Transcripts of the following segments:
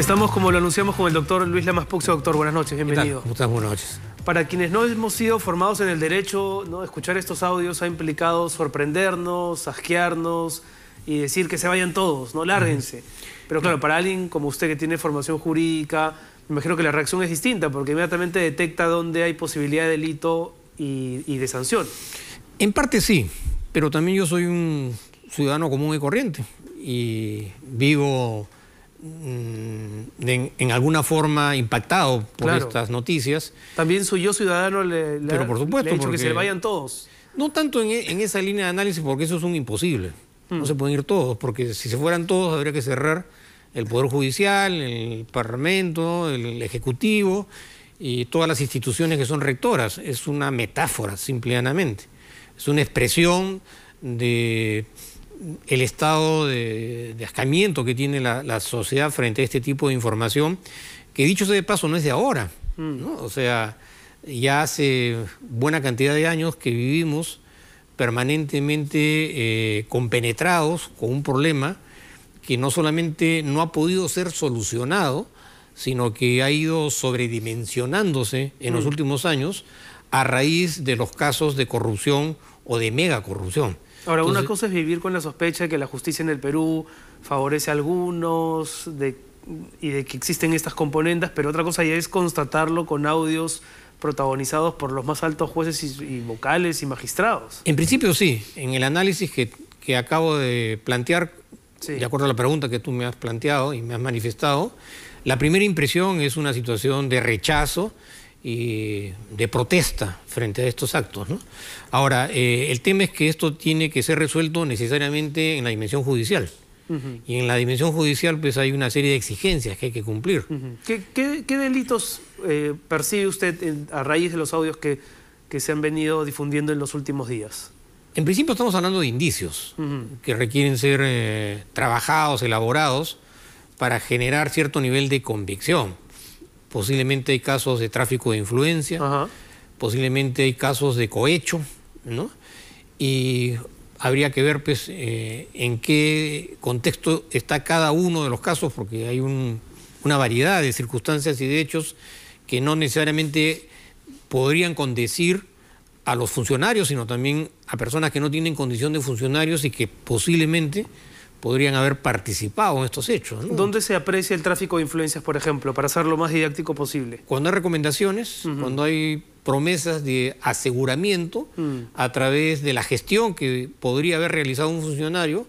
Estamos, como lo anunciamos, con el doctor Luis Lamas Puccio. Doctor, buenas noches, bienvenido. ¿Cómo estás? Buenas noches. Para quienes no hemos sido formados en el derecho, ¿no?, escuchar estos audios ha implicado sorprendernos, asquearnos y decir que se vayan todos, ¿no? Lárguense. Pero claro, para alguien como usted que tiene formación jurídica, me imagino que la reacción es distinta, porque inmediatamente detecta dónde hay posibilidad de delito y de sanción. En parte sí, pero también yo soy un ciudadano común y corriente y vivo en alguna forma impactado por estas noticias. También soy yo ciudadano, pero por supuesto, le he dicho que se vayan todos. No tanto en esa línea de análisis, porque eso es un imposible. No se pueden ir todos, porque si se fueran todos habría que cerrar el Poder Judicial, el Parlamento, el Ejecutivo y todas las instituciones que son rectoras. Es una metáfora, simple y llanamente. Es una expresión de el estado de ascamiento que tiene la sociedad frente a este tipo de información, que dicho sea de paso no es de ahora, ¿no? O sea, ya hace buena cantidad de años que vivimos permanentemente compenetrados con un problema que no solamente no ha podido ser solucionado, sino que ha ido sobredimensionándose en los últimos años a raíz de los casos de corrupción o de megacorrupción. Ahora, entonces, una cosa es vivir con la sospecha de que la justicia en el Perú favorece a algunos y de que existen estas componentes, pero otra cosa ya es constatarlo con audios protagonizados por los más altos jueces y vocales y magistrados. En principio sí, en el análisis que acabo de plantear, de acuerdo a la pregunta que tú me has planteado y me has manifestado, la primera impresión es una situación de rechazo y de protesta frente a estos actos, ¿no? Ahora, el tema es que esto tiene que ser resuelto necesariamente en la dimensión judicial. Y en la dimensión judicial pues hay una serie de exigencias que hay que cumplir. ¿Qué delitos percibe usted a raíz de los audios que se han venido difundiendo en los últimos días? En principio estamos hablando de indicios que requieren ser trabajados, elaborados para generar cierto nivel de convicción. Posiblemente hay casos de tráfico de influencia, posiblemente hay casos de cohecho, ¿no? Y habría que ver pues, en qué contexto está cada uno de los casos, porque hay una variedad de circunstancias y de hechos que no necesariamente podrían condecir a los funcionarios, sino también a personas que no tienen condición de funcionarios y que posiblemente podrían haber participado en estos hechos, ¿no? ¿Dónde se aprecia el tráfico de influencias, por ejemplo, para ser lo más didáctico posible? Cuando hay recomendaciones, cuando hay promesas de aseguramiento a través de la gestión que podría haber realizado un funcionario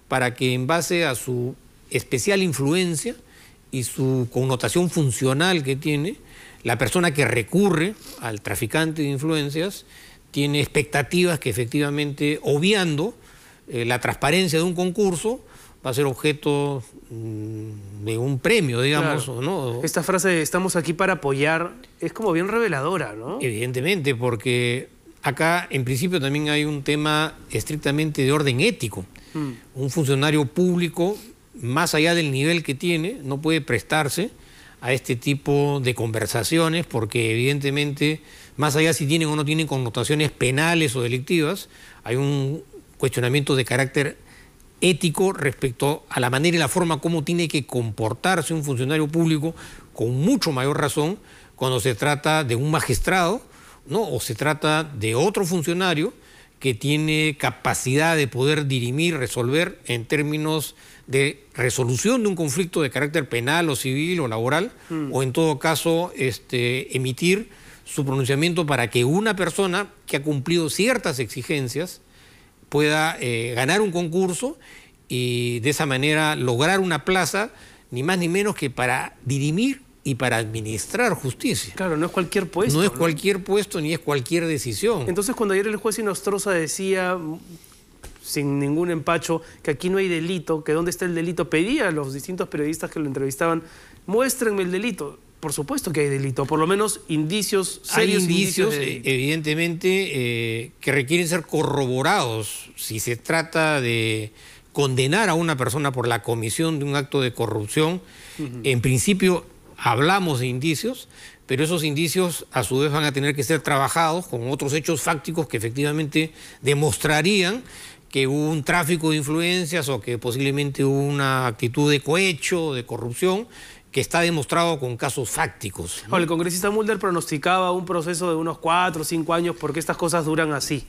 para que en base a su especial influencia y su connotación funcional que tiene, la persona que recurre al traficante de influencias tiene expectativas que efectivamente, obviando la transparencia de un concurso, va a ser objeto de un premio, digamos, claro, ¿no? Esta frase de "estamos aquí para apoyar" es como bien reveladora, ¿no? Evidentemente, porque acá en principio también hay un tema estrictamente de orden ético. Un funcionario público, más allá del nivel que tiene, no puede prestarse a este tipo de conversaciones porque evidentemente, más allá si tienen o no tienen connotaciones penales o delictivas, hay un cuestionamiento de carácter ético respecto a la manera y la forma como tiene que comportarse un funcionario público, con mucho mayor razón cuando se trata de un magistrado, ¿no? O se trata de otro funcionario que tiene capacidad de poder dirimir, resolver en términos de resolución de un conflicto de carácter penal o civil o laboral, o en todo caso emitir su pronunciamiento para que una persona que ha cumplido ciertas exigencias pueda ganar un concurso y de esa manera lograr una plaza, ni más ni menos que para dirimir y para administrar justicia. Claro, no es cualquier puesto. No es cualquier puesto ni es cualquier decisión. Entonces, cuando ayer el juez Inostroza decía, sin ningún empacho, que aquí no hay delito, que dónde está el delito, pedía a los distintos periodistas que lo entrevistaban, muéstrenme el delito. Por supuesto que hay delito, por lo menos indicios serios. Hay indicios, evidentemente, que requieren ser corroborados. Si se trata de condenar a una persona por la comisión de un acto de corrupción, en principio hablamos de indicios, pero esos indicios a su vez van a tener que ser trabajados con otros hechos fácticos que efectivamente demostrarían que hubo un tráfico de influencias o que posiblemente hubo una actitud de cohecho, de corrupción, que está demostrado con casos fácticos, ¿no? Ahora, el congresista Mulder pronosticaba un proceso de unos 4 o 5 años porque estas cosas duran así.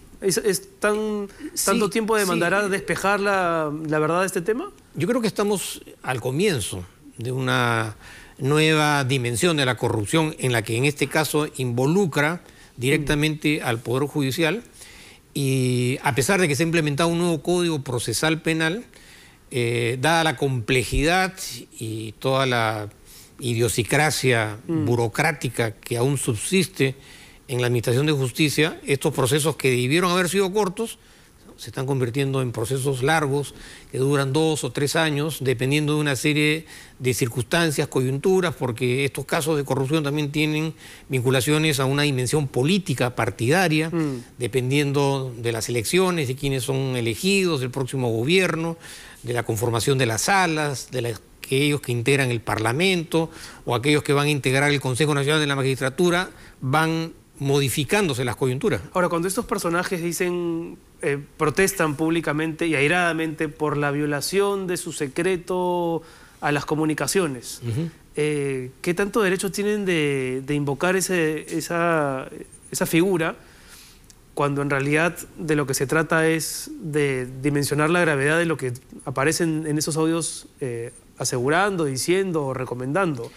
¿Tanto tiempo demandará despejar la verdad de este tema? Yo creo que estamos al comienzo de una nueva dimensión de la corrupción en la que en este caso involucra directamente al Poder Judicial, y a pesar de que se ha implementado un nuevo Código Procesal Penal, dada la complejidad y toda la idiosincrasia burocrática que aún subsiste en la Administración de Justicia, estos procesos que debieron haber sido cortos se están convirtiendo en procesos largos que duran 2 o 3 años, dependiendo de una serie de circunstancias, coyunturas, porque estos casos de corrupción también tienen vinculaciones a una dimensión política, partidaria, dependiendo de las elecciones, de quiénes son elegidos, del próximo gobierno, de la conformación de las salas, de aquellos que integran el Parlamento o aquellos que van a integrar el Consejo Nacional de la Magistratura, van modificándose las coyunturas. Ahora, cuando estos personajes dicen, protestan públicamente y airadamente por la violación de su secreto a las comunicaciones, ¿qué tanto derecho tienen de invocar esa figura cuando en realidad de lo que se trata es de dimensionar la gravedad de lo que aparece en esos audios asegurando, diciendo o recomendando?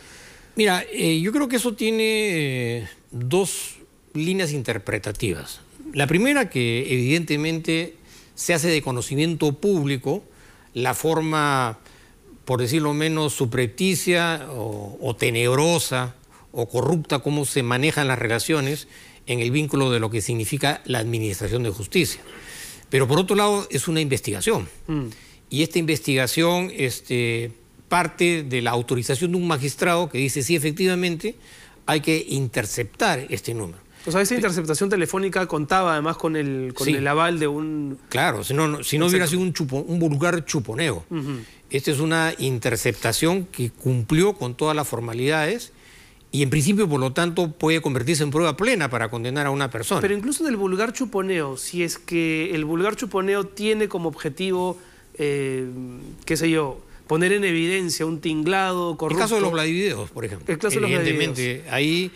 Mira, yo creo que eso tiene dos líneas interpretativas. La primera, que evidentemente se hace de conocimiento público la forma, por decirlo menos, subrepticia o tenebrosa o corrupta como se manejan las relaciones en el vínculo de lo que significa la administración de justicia. Pero por otro lado es una investigación. Y esta investigación parte de la autorización de un magistrado que dice sí, efectivamente hay que interceptar este número. O sea, esa interceptación telefónica contaba además con el aval de un... Claro, si no hubiera sido un vulgar chuponeo. Esta es una interceptación que cumplió con todas las formalidades y en principio, por lo tanto, puede convertirse en prueba plena para condenar a una persona. Pero incluso del vulgar chuponeo, si es que el vulgar chuponeo tiene como objetivo, qué sé yo, poner en evidencia un tinglado corrupto... El caso de los Vladivideos, por ejemplo. El caso de los Vladivideos. Evidentemente, ahí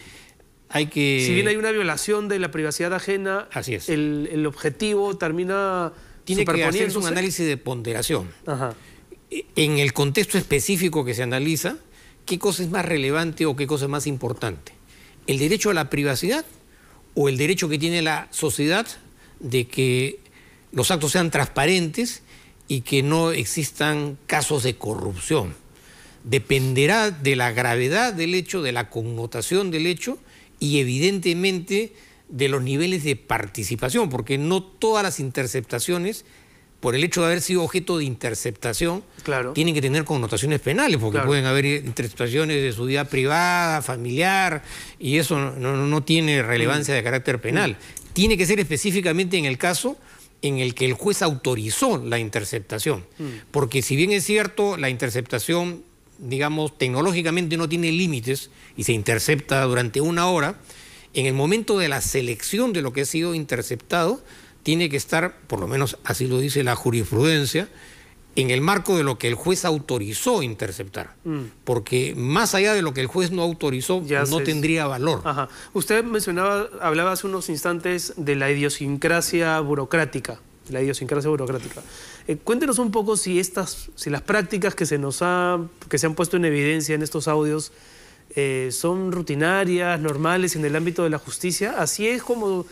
hay que... Si bien hay una violación de la privacidad ajena, así es, el objetivo termina tiene que hacerse un análisis de ponderación. Ajá. En el contexto específico que se analiza, ¿qué cosa es más relevante o qué cosa es más importante? ¿El derecho a la privacidad o el derecho que tiene la sociedad de que los actos sean transparentes y que no existan casos de corrupción? Dependerá de la gravedad del hecho, de la connotación del hecho y evidentemente de los niveles de participación, porque no todas las interceptaciones, por el hecho de haber sido objeto de interceptación, tienen que tener connotaciones penales, porque pueden haber interceptaciones de su vida privada, familiar, y eso no tiene relevancia de carácter penal. Tiene que ser específicamente en el caso en el que el juez autorizó la interceptación, porque si bien es cierto, la interceptación, digamos, tecnológicamente no tiene límites y se intercepta durante 1 hora, en el momento de la selección de lo que ha sido interceptado, tiene que estar, por lo menos así lo dice la jurisprudencia, en el marco de lo que el juez autorizó interceptar. Porque más allá de lo que el juez no autorizó, no tendría valor. Ajá. Usted hablaba hace unos instantes de la idiosincrasia burocrática. Cuéntenos un poco si las prácticas que se han puesto en evidencia en estos audios son rutinarias, normales en el ámbito de la justicia. ¿Así es como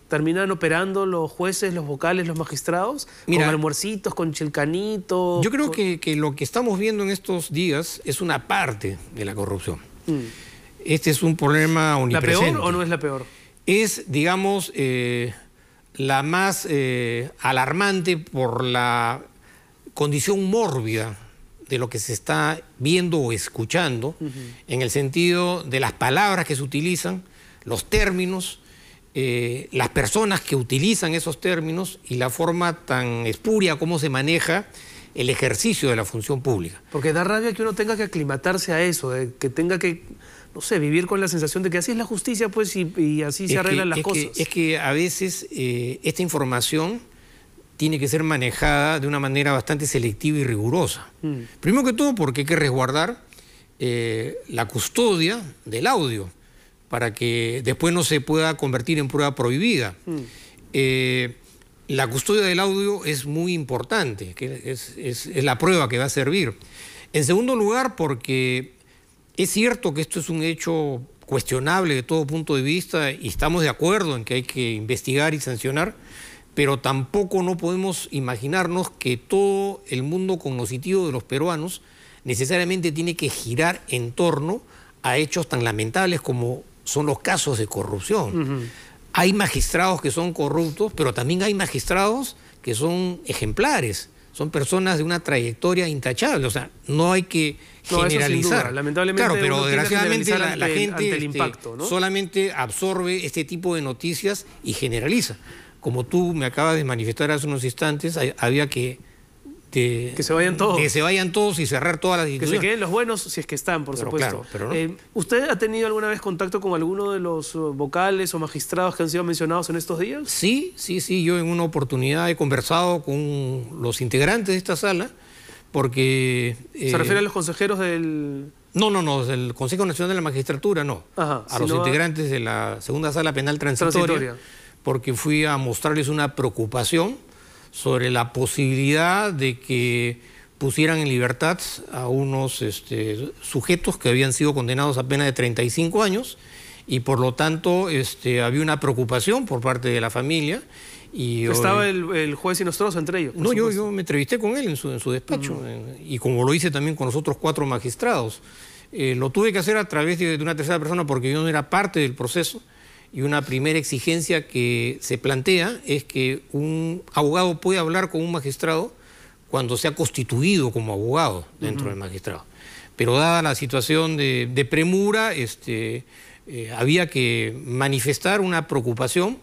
terminan operando los jueces, los vocales, los magistrados? Mira, con almuercitos, con chelcanito. Yo creo que lo que estamos viendo en estos días es una parte de la corrupción. Este es un problema omnipresente. ¿La peor o no es la peor? Es, digamos, la más alarmante por la condición mórbida de lo que se está viendo o escuchando, en el sentido de las palabras que se utilizan, los términos, las personas que utilizan esos términos y la forma tan espuria como se maneja el ejercicio de la función pública. Porque da rabia que uno tenga que aclimatarse a eso, que tenga que, no sé, vivir con la sensación de que así es la justicia, pues, y así se arreglan las cosas. Es que a veces esta información tiene que ser manejada de una manera bastante selectiva y rigurosa. Primero que todo porque hay que resguardar la custodia del audio para que después no se pueda convertir en prueba prohibida. La custodia del audio es muy importante, que es la prueba que va a servir. En segundo lugar, porque es cierto que esto es un hecho cuestionable de todo punto de vista y estamos de acuerdo en que hay que investigar y sancionar, pero tampoco no podemos imaginarnos que todo el mundo cognoscitivo de los peruanos necesariamente tiene que girar en torno a hechos tan lamentables como son los casos de corrupción. Hay magistrados que son corruptos, pero también hay magistrados que son ejemplares, son personas de una trayectoria intachable, o sea, no hay que generalizar. Eso sin duda. Lamentablemente, claro, pero desgraciadamente la gente ante el impacto, ¿no? solamente absorbe este tipo de noticias y generaliza. Como tú me acabas de manifestar hace unos instantes, había que se vayan todos. Que se vayan todos y cerrar todas las instituciones. Que se queden los buenos si es que están, por supuesto. Claro, pero no. ¿Usted ha tenido alguna vez contacto con alguno de los vocales o magistrados que han sido mencionados en estos días? Sí. Yo en una oportunidad he conversado con los integrantes de esta sala porque... ¿Se refiere a los consejeros del...? No, del Consejo Nacional de la Magistratura, no. Ajá, a los integrantes de la Segunda Sala Penal Transitoria, porque fui a mostrarles una preocupación sobre la posibilidad de que pusieran en libertad a unos sujetos que habían sido condenados a pena de 35 años y por lo tanto había una preocupación por parte de la familia. Y estaba el juez Inostroza entre ellos. No, yo me entrevisté con él en su despacho y como lo hice también con los otros 4 magistrados. Lo tuve que hacer a través de una tercera persona porque yo no era parte del proceso. Y una primera exigencia que se plantea es que un abogado puede hablar con un magistrado cuando se ha constituido como abogado dentro del magistrado. Pero dada la situación de premura, había que manifestar una preocupación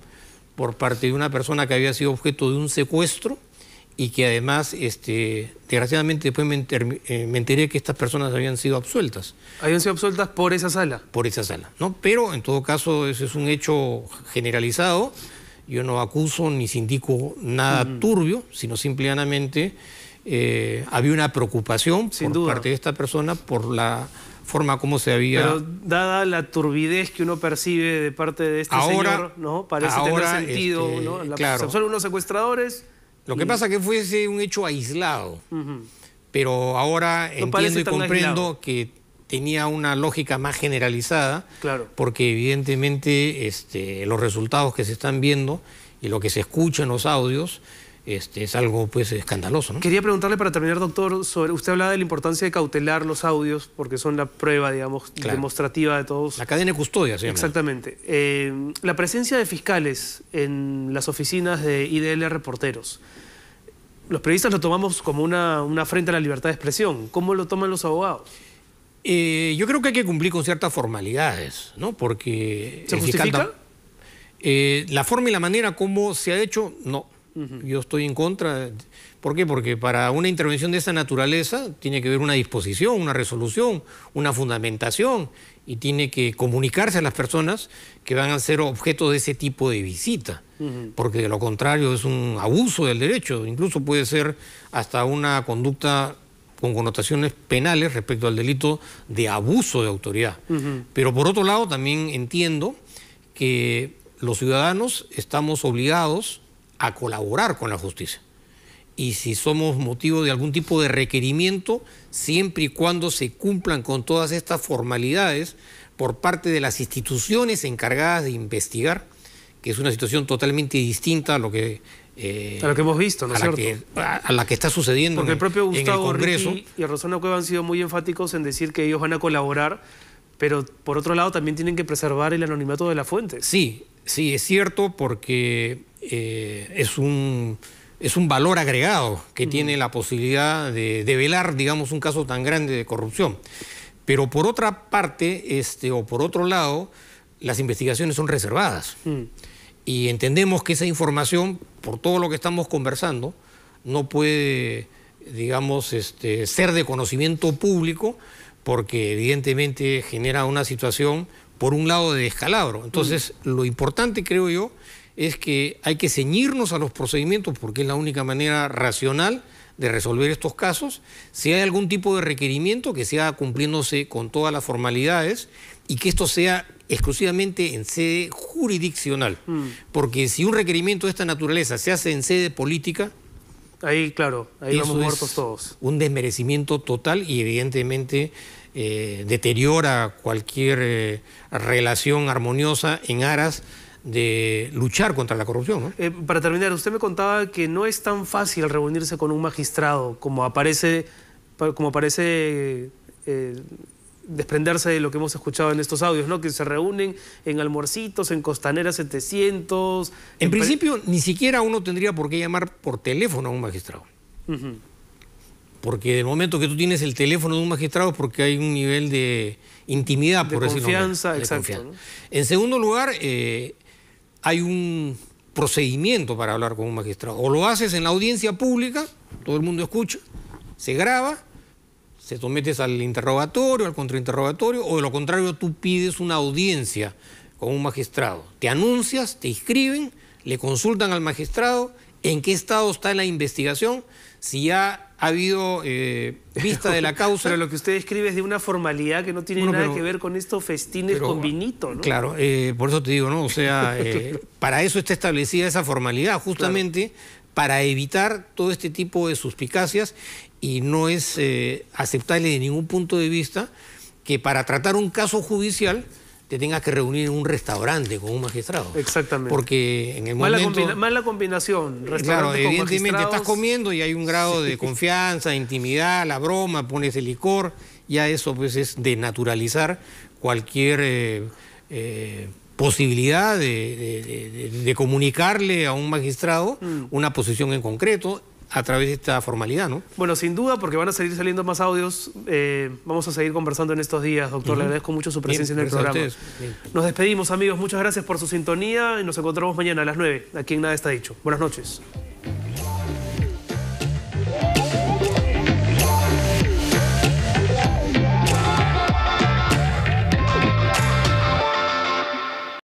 por parte de una persona que había sido objeto de un secuestro y que además, desgraciadamente, después me enteré que estas personas habían sido absueltas. ¿Habían sido absueltas por esa sala? Por esa sala, ¿no? Pero, en todo caso, ese es un hecho generalizado. Yo no acuso ni sindico nada turbio, sino simplemente había una preocupación por parte de esta persona por la forma como se había... Pero dada la turbidez que uno percibe de parte de este señor, ¿no? Parece tener sentido, ¿no? Claro. Se absuelven unos secuestradores... Lo que pasa es que fuese un hecho aislado, pero ahora entiendo y comprendo que tenía una lógica más generalizada, porque evidentemente los resultados que se están viendo y lo que se escucha en los audios es algo pues escandaloso, ¿no? Quería preguntarle para terminar, doctor, sobre usted hablaba de la importancia de cautelar los audios porque son la prueba, digamos, demostrativa de todos. La cadena de custodia se llama. Exactamente. La presencia de fiscales en las oficinas de IDL Reporteros. Los periodistas lo tomamos como una afrenta a la libertad de expresión. ¿Cómo lo toman los abogados? Yo creo que hay que cumplir con ciertas formalidades, ¿no? Porque ¿Se justifica? La forma y la manera como se ha hecho, no. Yo estoy en contra. ¿Por qué? Porque para una intervención de esa naturaleza tiene que haber una disposición, una resolución, una fundamentación y tiene que comunicarse a las personas que van a ser objeto de ese tipo de visita. Porque de lo contrario es un abuso del derecho, incluso puede ser hasta una conducta con connotaciones penales respecto al delito de abuso de autoridad. Pero por otro lado también entiendo que los ciudadanos estamos obligados a colaborar con la justicia. Y si somos motivo de algún tipo de requerimiento, siempre y cuando se cumplan con todas estas formalidades por parte de las instituciones encargadas de investigar, que es una situación totalmente distinta a lo que hemos visto, ¿no es cierto? A la que está sucediendo porque el propio Gustavo Congreso. Ricci y Rosana Cueva han sido muy enfáticos en decir que ellos van a colaborar, pero por otro lado también tienen que preservar el anonimato de la fuente. Sí, es cierto, porque es un valor agregado que tiene la posibilidad de develar, digamos, un caso tan grande de corrupción. Pero por otra parte, o por otro lado, las investigaciones son reservadas. Y entendemos que esa información, por todo lo que estamos conversando, no puede, digamos, ser de conocimiento público, porque evidentemente genera una situación, por un lado, de descalabro. Entonces, lo importante, creo yo, es que hay que ceñirnos a los procedimientos porque es la única manera racional de resolver estos casos. Si hay algún tipo de requerimiento, que sea cumpliéndose con todas las formalidades y que esto sea exclusivamente en sede jurisdiccional. Porque si un requerimiento de esta naturaleza se hace en sede política, ahí, claro, ahí eso vamos muertos es todos. un desmerecimiento total y evidentemente deteriora cualquier relación armoniosa en aras de luchar contra la corrupción, ¿no? Para terminar, usted me contaba que no es tan fácil reunirse con un magistrado como parece desprenderse de lo que hemos escuchado en estos audios, ¿no? Que se reúnen en almuercitos, en Costanera 700... En principio, ni siquiera uno tendría por qué llamar por teléfono a un magistrado. Porque del momento que tú tienes el teléfono de un magistrado es porque hay un nivel de intimidad, por decirlo así. Confianza, exacto, ¿no? En segundo lugar, hay un procedimiento para hablar con un magistrado. O lo haces en la audiencia pública, todo el mundo escucha, se graba, te sometes al interrogatorio, al contrainterrogatorio, o de lo contrario tú pides una audiencia con un magistrado. Te anuncias, te inscriben, le consultan al magistrado en qué estado está la investigación, si ya ha habido vista de la causa. Pero lo que usted describe es de una formalidad que no tiene nada que ver con estos festines con vinito, ¿no? Claro, por eso te digo, ¿no? O sea, para eso está establecida esa formalidad, justamente para evitar todo este tipo de suspicacias, y no es aceptable de ningún punto de vista que para tratar un caso judicial te tengas que reunir en un restaurante con un magistrado. Exactamente. Porque en el momento... Mala combinación. Claro, evidentemente estás comiendo y hay un grado de confianza, intimidad, la broma, pones el licor, ya eso pues es de naturalizar cualquier posibilidad de comunicarle a un magistrado una posición en concreto a través de esta formalidad, ¿no? Bueno, sin duda, porque van a seguir saliendo más audios. Vamos a seguir conversando en estos días, doctor. Le agradezco mucho su presencia en el programa. Nos despedimos, amigos. Muchas gracias por su sintonía y nos encontramos mañana a las 9, aquí en Nada Está Dicho. Buenas noches.